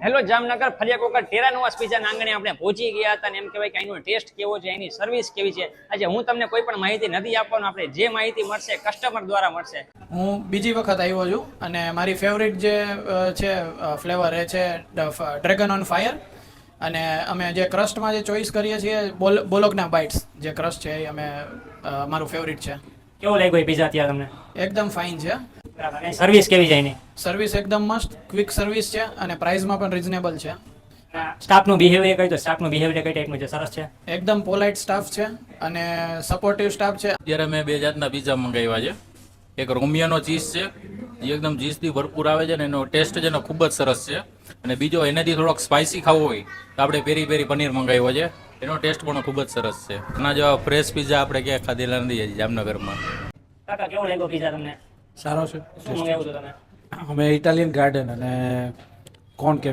Hello Jamnagar ફરિયા કોકર Terra નવાસ પિઝાના આંગણે આપણે પહોંચી ગયા હતા અને એમ કહેવાય કે અહીંનો ટેસ્ટ કેવો છે, એની સર્વિસ કેવી છે. આજે હું તમને કોઈ પણ માહિતી નથી આપવાનો, આપણે જે માહિતી મળશે કસ્ટમર દ્વારા મળશે. હું બીજી વખત આવ્યો છું અને મારી ફેવરિટ જે છે ફ્લેવર એ છે ડ્રેગન ઓન ફાયર. અને અમે જે ક્રસ્ટમાં જે ચોઈસ કરીએ છીએ બોલોગના બાઇટ્સ જે ક્રસ્ટ છે એ અમે મારું ફેવરિટ છે. કેવો લાગ્યો એ પિઝા અત્યારે તમને? એકદમ ફાઇન છે. સર્વિસ કેવી છે એની? સર્વિસ એકદમ મસ્ત, ક્વિક સર્વિસ છે અને પ્રાઇસમાં પણ રિઝનેબલ છે. સ્ટાફનું બિહેવિયર કઈ તો સ્ટાફનું બિહેવિયર કઈ ટાઈપનું છે? સરસ છે, એકદમ પોલાઇટ સ્ટાફ છે અને સપોર્ટિવ સ્ટાફ છે. અત્યારે મેં બે જાતના પિઝા મંગાવ્યા છે. એક રોમિયાનો ચીઝ છે, જે એકદમ ચીઝથી ભરપૂર આવે છે ને એનો ટેસ્ટ છે ને ખૂબ જ સરસ છે. અને બીજો એનાથી થોડોક સ્પાઇસી ખાવો હોય તો આપણે પેરી પેરી પનીર મંગાવ્યો છે, એનો ટેસ્ટ પણ ખૂબ જ સરસ છે. એના જેવા ફ્રેશ પિઝા આપણે ક્યાંય ખાધેલા નથી જામનગરમાં. કાકા કેવો લાગ્યો પિઝા તમને? સારો છે. શું મંગાવ્યું હતું તમે? અમે ઇટાલિયન ગાર્ડન અને કોર્ન કેક